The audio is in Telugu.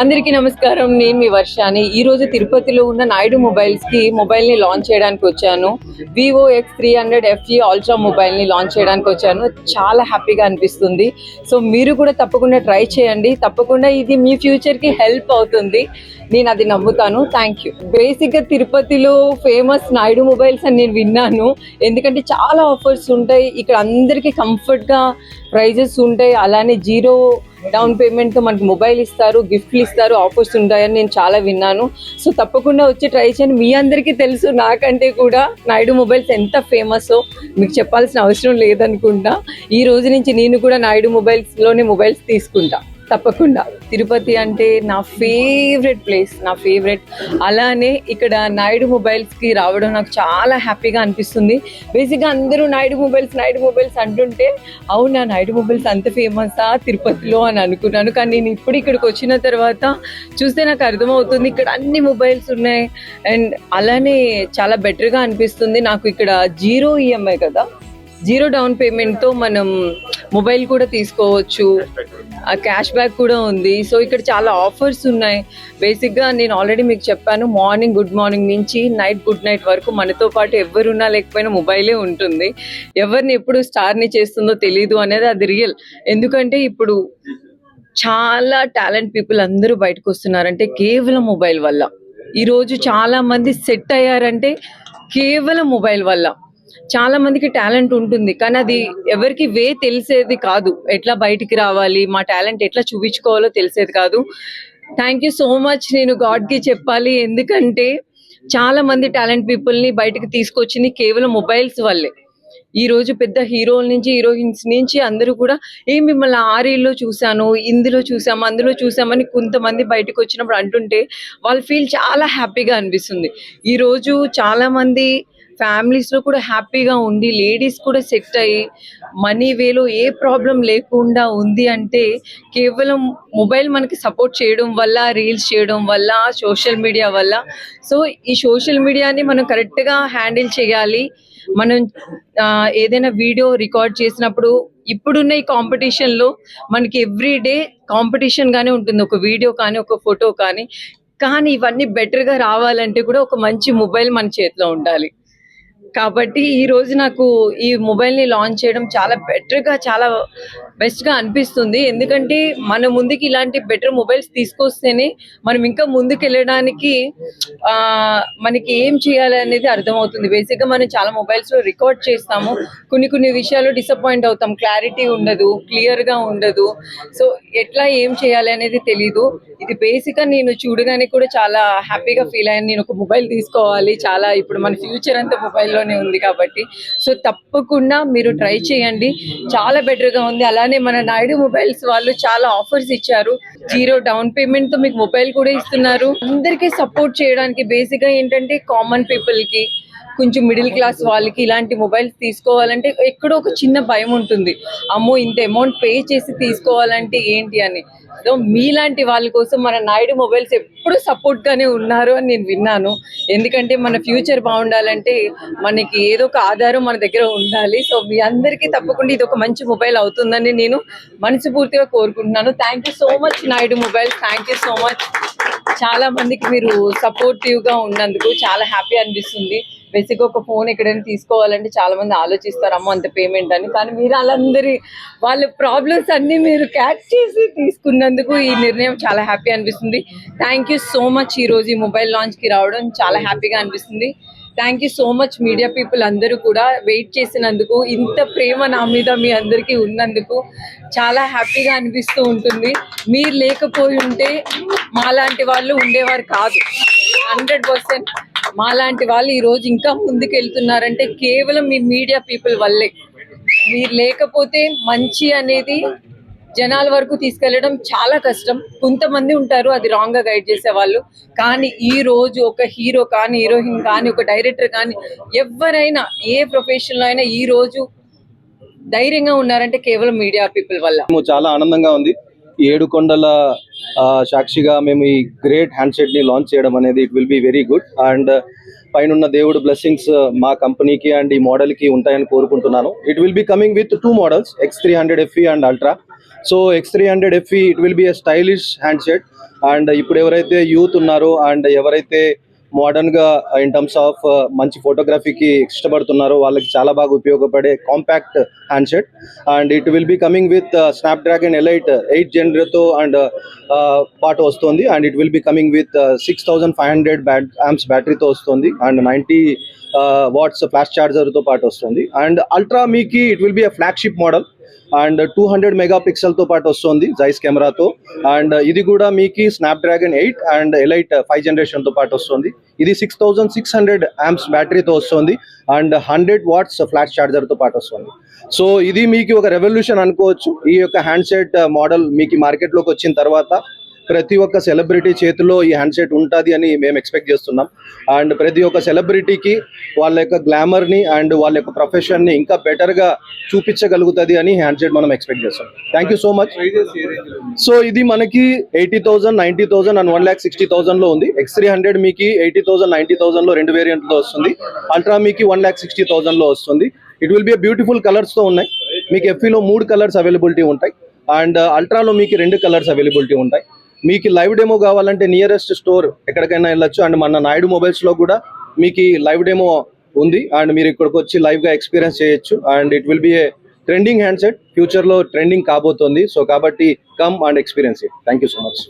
అందరికీ నమస్కారం. నేను మీ వర్షాని. ఈ రోజు తిరుపతిలో ఉన్న నాయుడు మొబైల్స్ కి మొబైల్ ని లాంచ్ చేయడానికి వచ్చాను. Vivo X300 FE ultra mobile ని లాంచ్ చేయడానికి వచ్చాను. చాలా హ్యాపీగా అనిపిస్తుంది. సో మీరు కూడా తప్పకుండా ట్రై చేయండి. తప్పకుండా ఇది మీ ఫ్యూచర్ కి హెల్ప్ అవుతుంది. నేను అది నమ్ముతాను. Thank you. బేసిక్ గా తిరుపతిలో ఫేమస్ నాయుడు మొబైల్స్ అని నేను విన్నాను. ఎందుకంటే చాలా ఆఫర్స్ ఉంటాయి ఇక్కడ, అందరికీ కంఫర్ట్ గా ప్రైజెస్ ఉంటాయి. అలానే జీరో డౌన్ పేమెంట్ తో మనకి మొబైల్ ఇస్తారు, గిఫ్ట్లు ఇస్తారు, ఆఫర్స్ ఉంటాయని నేను చాలా విన్నాను. సో తప్పకుండా వచ్చి ట్రై చేయండి. మీ అందరికీ తెలుసు నాకంటే కూడా నాయుడు మొబైల్స్ ఎంత ఫేమస్ మీకు చెప్పాల్సిన అవసరం లేదనుకుంటా. ఈ రోజు నుంచి నేను కూడా నాయుడు మొబైల్స్ లోనే మొబైల్స్ తీసుకుంటా తప్పకుండా. తిరుపతి అంటే నా ఫేవరెట్ ప్లేస్, నా ఫేవరెట్. అలానే ఇక్కడ నాయుడు మొబైల్స్కి రావడం నాకు చాలా హ్యాపీగా అనిపిస్తుంది. బేసిక్గా అందరూ నాయుడు మొబైల్స్ అంటుంటే అవునా నాయుడు మొబైల్స్ అంత ఫేమసా తిరుపతిలో అని అనుకున్నాను. కానీ నేను ఇప్పుడు ఇక్కడికి వచ్చిన తర్వాత చూస్తే నాకు అర్థమవుతుంది ఇక్కడ అన్ని మొబైల్స్ ఉన్నాయి. అండ్ అలానే చాలా బెటర్గా అనిపిస్తుంది నాకు. ఇక్కడ జీరో ఈఎంఐ కదా, జీరో డౌన్ పేమెంట్తో మనం మొబైల్ కూడా తీసుకోవచ్చు, క్యాష్ బ్యాక్ కూడా ఉంది. సో ఇక్కడ చాలా ఆఫర్స్ ఉన్నాయి. బేసిక్గా నేను ఆల్రెడీ మీకు చెప్పాను, గుడ్ మార్నింగ్ నుంచి నైట్ గుడ్ నైట్ వరకు మనతో పాటు ఎవరున్నా లేకపోయినా మొబైలే ఉంటుంది. ఎవరిని ఎప్పుడు స్టార్ని చేస్తుందో తెలీదు అనేది అది రియల్. ఎందుకంటే ఇప్పుడు చాలా టాలెంట్ పీపుల్ అందరూ బయటకు వస్తున్నారంటే కేవలం మొబైల్ వల్ల. ఈరోజు చాలా మంది సెట్ అయ్యారంటే కేవలం మొబైల్ వల్ల. చాలా మందికి టాలెంట్ ఉంటుంది కానీ అది ఎవరికి తెలిసేది కాదు. ఎట్లా బయటికి రావాలి, మా టాలెంట్ ఎట్లా చూపించుకోవాలో తెలిసేది కాదు. Thank you so much. నేను గాడ్కి చెప్పాలి, ఎందుకంటే చాలా మంది టాలెంట్ పీపుల్ని బయటకు తీసుకొచ్చింది కేవలం మొబైల్స్ వల్లే. ఈ రోజు పెద్ద హీరోల నుంచి హీరోయిన్స్ నుంచి అందరూ కూడా మిమ్మల్ని ఆరీల్లో చూశాను, ఇందులో చూసాము, అందులో చూసామని కొంతమంది బయటకు వచ్చినప్పుడు అంటుంటే వాళ్ళ ఫీల్ చాలా హ్యాపీగా అనిపిస్తుంది. ఈరోజు చాలా మంది ఫ్యామిలీస్లో కూడా హ్యాపీగా ఉండి లేడీస్ కూడా సెట్ అయ్యి మనీ వేలో ఏ ప్రాబ్లం లేకుండా ఉంది అంటే కేవలం మొబైల్ మనకి సపోర్ట్ చేయడం వల్ల, రీల్స్ చేయడం వల్ల, సోషల్ మీడియా వల్ల. సో ఈ సోషల్ మీడియాని మనం కరెక్ట్గా హ్యాండిల్ చేయాలి. మనం ఏదైనా వీడియో రికార్డ్ చేసినప్పుడు ఇప్పుడున్న ఈ కాంపిటీషన్లో మనకి ఎవ్రీడే కాంపిటీషన్ గానే ఉంటుంది, ఒక వీడియో కానీ ఒక ఫోటో కానీ. కానీ ఇవన్నీ బెటర్గా రావాలంటే కూడా ఒక మంచి మొబైల్ మన చేతిలో ఉండాలి. కాబట్టి ఈ రోజు నాకు ఈ మొబైల్ని లాంచ్ చేయడం చాలా బెటర్గా, చాలా బెస్ట్గా అనిపిస్తుంది. ఎందుకంటే మన ముందుకి ఇలాంటి బెటర్ మొబైల్స్ తీసుకొస్తేనే మనం ఇంకా ముందుకు వెళ్ళడానికి మనకి ఏం చేయాలి అనేది అర్థమవుతుంది. బేసిక్గా మనం చాలా మొబైల్స్లో రికార్డ్ చేస్తాము, కొన్ని విషయాలు డిసప్పాయింట్ అవుతాం, క్లారిటీ ఉండదు, క్లియర్గా ఉండదు. సో ఎట్లా ఏం చేయాలి అనేది తెలీదు. ఇది బేసిక్గా నేను చూడగానే కూడా చాలా హ్యాపీగా ఫీల్ అయ్యాను. నేను ఒక మొబైల్ తీసుకోవాలి, చాలా ఇప్పుడు మన ఫ్యూచర్ అంతా మొబైల్లోనే ఉంది కాబట్టి. సో తప్పకుండా మీరు ట్రై చేయండి, చాలా బెటర్గా ఉంది. అలానే మన నాయుడు మొబైల్స్ వాళ్ళు చాలా ఆఫర్స్ ఇచ్చారు. జీరో డౌన్ పేమెంట్ తో మీకు మొబైల్ కూడా ఇస్తున్నారు. అందరికీ సపోర్ట్ చేయడానికి. బేసిక్గా ఏంటంటే కామన్ పీపుల్ కి, కొంచెం మిడిల్ క్లాస్ వాళ్ళకి ఇలాంటి మొబైల్స్ తీసుకోవాలంటే ఎక్కడో ఒక చిన్న భయం ఉంటుంది, అమ్మో ఇంత అమౌంట్ పే చేసి తీసుకోవాలంటే ఏంటి అని. సో మీలాంటి వాళ్ళ కోసం మన నాయుడు మొబైల్స్ ఎప్పుడు సపోర్ట్ గానే ఉన్నారు అని నేను విన్నాను. ఎందుకంటే మన ఫ్యూచర్ బాగుండాలంటే మనకి ఏదో ఒక ఆధారం మన దగ్గర ఉండాలి. సో మీ అందరికీ తప్పకుండా ఇది ఒక మంచి మొబైల్ అవుతుందని నేను మనస్ఫూర్తిగా కోరుకుంటున్నాను. Thank you so much Naidu mobiles, thank you so much. చాలా మందికి మీరు సపోర్టివ్ గా ఉన్నందుకు చాలా హ్యాపీ అనిపిస్తుంది. బేసిక్గా ఒక ఫోన్ ఎక్కడైనా తీసుకోవాలంటే చాలా మంది ఆలోచిస్తారు, అమ్మో అంత పేమెంట్ అని. కానీ మీరు వాళ్ళ ప్రాబ్లమ్స్ అన్ని మీరు క్యాచ్ చేసి తీసుకున్నందుకు ఈ నిర్ణయం చాలా హ్యాపీ అనిపిస్తుంది. Thank you so much. ఈ రోజు ఈ మొబైల్ లాంచ్ కి రావడం చాలా హ్యాపీగా అనిపిస్తుంది. Thank you so much media people అందరూ కూడా వెయిట్ చేసినందుకు, ఇంత ప్రేమ నా మీద మీ అందరికీ ఉన్నందుకు చాలా హ్యాపీగా అనిపిస్తూ ఉంటుంది. మీరు లేకపోయి ఉంటే మాలాంటి వాళ్ళు ఉండేవారు కాదు. 100% మాలాంటి వాళ్ళు ఈరోజు ఇంకా ముందుకు వెళ్తున్నారంటే కేవలం మీ మీడియా పీపుల్ వల్లే. మీరు లేకపోతే మంచి అనేది జనాల వరకు తీసుకెళ్లడం చాలా కష్టం. కొంతమంది ఉంటారు అది రాంగ్ గా గైడ్ చేసే వాళ్ళు. కానీ ఈ రోజు ఒక హీరో కానీ, హీరోయిన్ కానీ, ఒక డైరెక్టర్ కానీ, ఎవరైనా ఏ ప్రొఫెషన్ లో అయినా ఈ రోజు ధైర్యంగా ఉన్నారంటే కేవలం మీడియా పీపుల్ వల్ల. చాలా ఆనందంగా ఉంది. ఈ ఏడుకొండల సాక్షిగా మేము ఈ గ్రేట్ హ్యాండ్సెట్ని లాంచ్ చేయడం అనేది it will be very good. And పైన దేవుడు బ్లెస్సింగ్స్ మా కంపెనీకి అండ్ ఈ మోడల్కి ఉంటాయని కోరుకుంటున్నాను. It will be coming with 2 models, X300 FE and ultra. So X300 FE it will be a stylish handset. And ఇప్పుడు ఎవరైతే యూత్ ఉన్నారో అండ్ ఎవరైతే మోడర్న్గా ఇన్ టర్మ్స్ ఆఫ్ మంచి ఫోటోగ్రఫీకి ఇష్టపడుతున్నారో వాళ్ళకి చాలా బాగా ఉపయోగపడే compact handset. And it will be coming with Snapdragon Elite 8 జనరేతో అండ్ పాటు వస్తుంది. And it will be coming with 6500 amps బ్యాటరీతో వస్తుంది అండ్ 90 వాట్స్ ఫ్లాష్ ఛార్జర్తో పాటు వస్తుంది. అండ్ అల్ట్రా మీకి it will be a flagship model and 200 మెగాపిక్సెల్తో పాటు వస్తుంది జైస్ కెమెరాతో. అండ్ ఇది కూడా మీకు స్నాప్డ్రాగన్ 8 అండ్ ఎలైట్ 5 జనరేషన్తో పాటు వస్తుంది. ఇది 6600 ఆంప్స్ బ్యాటరీతో వస్తుంది అండ్ 100 వాట్స్ ఫ్లాష్ ఛార్జర్తో పాటు వస్తుంది. సో ఇది మీకు ఒక రెవల్యూషన్ అనుకోవచ్చు. ఈ యొక్క హ్యాండ్సెట్ మోడల్ మీకు మార్కెట్లోకి వచ్చిన తర్వాత ప్రతి ఒక్క సెలబ్రిటీ చేతిలో ఈ హ్యాండ్సెట్ ఉంటుంది అని మేము ఎక్స్పెక్ట్ చేస్తున్నాం. అండ్ ప్రతి ఒక్క సెలబ్రిటీకి వాళ్ళ యొక్క గ్లామర్ని అండ్ వాళ్ళ యొక్క ప్రొఫెషన్ని ఇంకా బెటర్గా చూపించగలుగుతుంది అని హ్యాండ్సెట్ మనం ఎక్స్పెక్ట్ చేస్తాం. Thank you so much. So ఇది మనకి 80,000, 90,000 అండ్ 1,60,000లో ఉంది. X300 మీకు 80,000, 90,000లో 2 వేరియంట్లో వస్తుంది. అల్ట్రా మీకు 1,60,000లో వస్తుంది. ఇట్ విల్ బి బ్యూటిఫుల్ కలర్స్తో ఉన్నాయి. మీకు ఎఫ్ఈలో 3 కలర్స్ అవైలబిలిటీ ఉంటాయి అండ్ అల్ట్రాలో మీకు 2 కలర్స్ అవైలబిలిటీ ఉంటాయి. మీకు లైవ్ డెమో కావాలంటే నియరెస్ట్ స్టోర్ ఎక్కడికైనా వెళ్ళొచ్చు. అండ్ మన నాయుడు మొబైల్స్లో కూడా మీకు లైవ్ డెమో ఉంది అండ్ మీరు ఇక్కడికి వచ్చి లైవ్గా ఎక్స్పీరియన్స్ చేయొచ్చు. And it will B A trending handset, ఫ్యూచర్లో ట్రెండింగ్ కాబోతుంది. సో కాబట్టి come and experience it. Thank you so much.